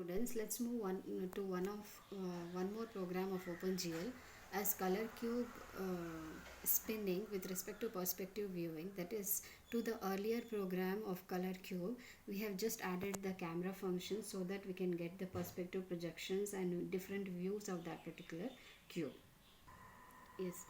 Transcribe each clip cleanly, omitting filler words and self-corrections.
Students, let's move to one more program of OpenGL as color cube spinning with respect to perspective viewing. That is, to the earlier program of color cube, we have just added the camera function so that we can get the perspective projections and different views of that particular cube. Yes,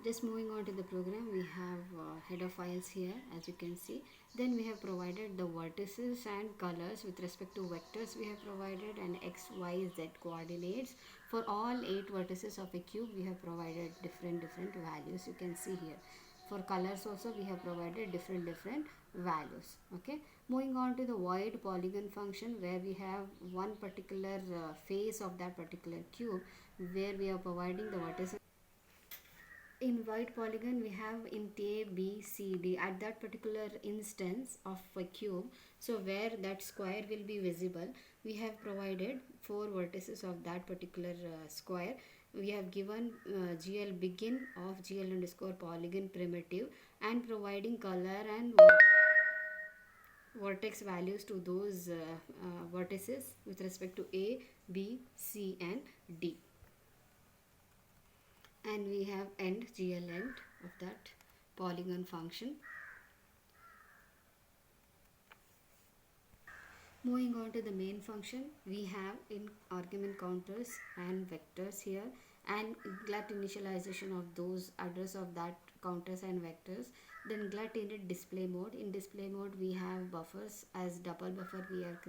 just moving on to the program, we have header files here, as you can see. Then we have provided the vertices and colors with respect to vectors. We have provided an x, y, z coordinates for all 8 vertices of a cube. We have provided different values. You can see here. For colors also we have provided different values. Okay, moving on to the void polygon function, where we have one particular face of that particular cube, where we are providing the vertices. In white polygon we have int a, b, c, d at that particular instance of a cube. So where that square will be visible, we have provided 4 vertices of that particular square. We have given gl begin of gl underscore polygon primitive and providing color and vertex values to those vertices with respect to a, b, c and d. And we have end gl end of that polygon function. Moving on to the main function, we have in argument counters and vectors here, and glut initialization of those address of that counters and vectors. Then glut in display mode. In display mode we have buffers as double buffer we are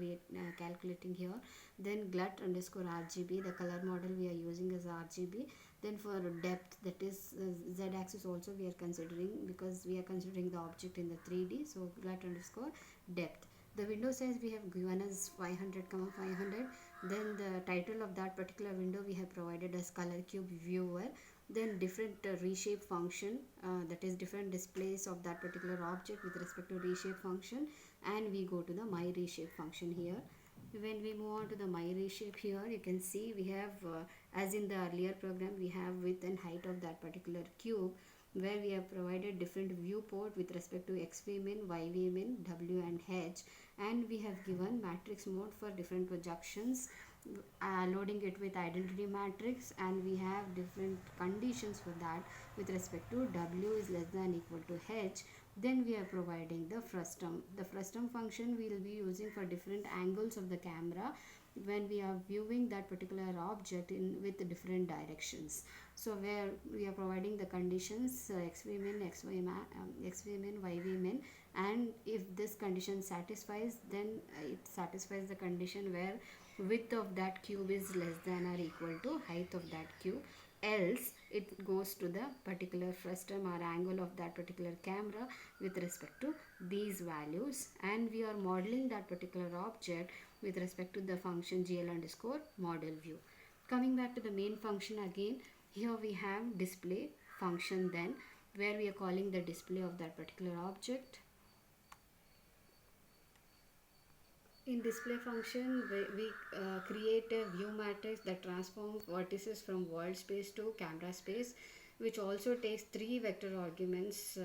calculating here. Then glut underscore RGB, the color model we are using as RGB. Then for depth, that is z axis also we are considering, because we are considering the object in the 3D. So glut underscore depth. The window size we have given as 500, 500. Then the title of that particular window we have provided as color cube viewer. Then different reshape function, that is different displays of that particular object with respect to reshape function. And we go to the my reshape function here. When we move on to the my reshape here, you can see we have as in the earlier program, we have width and height of that particular cube, where we have provided different viewport with respect to xv min, yv min, w and h, and we have given matrix mode for different projections, loading it with identity matrix, and we have different conditions for that with respect to w is less than equal to h. Then we are providing the frustum. The frustum function we will be using for different angles of the camera when we are viewing that particular object in with different directions. So where we are providing the conditions xv min, xv min, yv min, and if this condition satisfies, then it satisfies the condition where width of that cube is less than or equal to height of that cube, else it goes to the particular frustum or angle of that particular camera with respect to these values. And we are modeling that particular object with respect to the function gl underscore model view. Coming back to the main function again, here we have display function, then where we are calling the display of that particular object. In display function, we create a view matrix that transforms vertices from world space to camera space, which also takes 3 vector arguments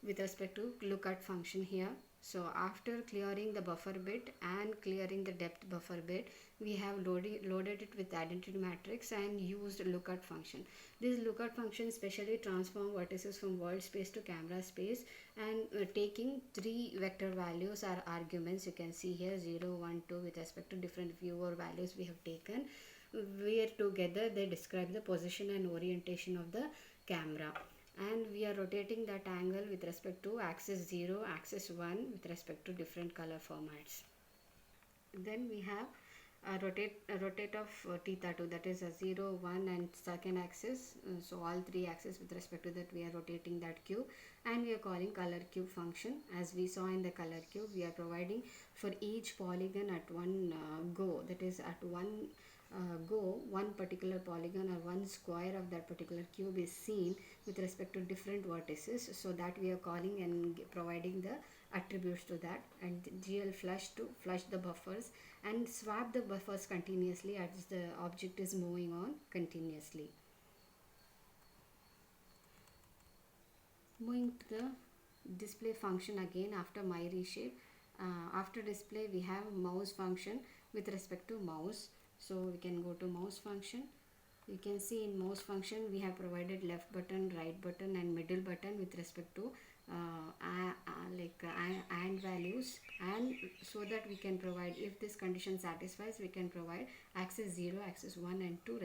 with respect to lookat function here. So after clearing the buffer bit and clearing the depth buffer bit, we have loaded it with identity matrix and used lookat function. This lookat function specially transforms vertices from world space to camera space, and taking 3 vector values or arguments. You can see here 0, 1, 2 with respect to different viewer values we have taken, where together they describe the position and orientation of the camera. And we are rotating that angle with respect to axis 0, axis 1 with respect to different color formats. Then we have a rotate of theta 2, that is a 0, 1 and second axis. So all 3 axes with respect to that we are rotating that cube, and we are calling color cube function. As we saw in the color cube, we are providing for each polygon at one go, that is at one go, one particular polygon or one square of that particular cube is seen with respect to different vertices. So that we are calling and providing the attributes to that. And gl flush to flush the buffers and swap the buffers continuously as the object is moving on continuously. Moving to the display function again after my reshape. After display we have mouse function, with respect to mouse. So we can go to mouse function. You can see in mouse function we have provided left button, right button and middle button with respect to and values, and so that we can provide, if this condition satisfies, we can provide axis 0, axis 1 and 2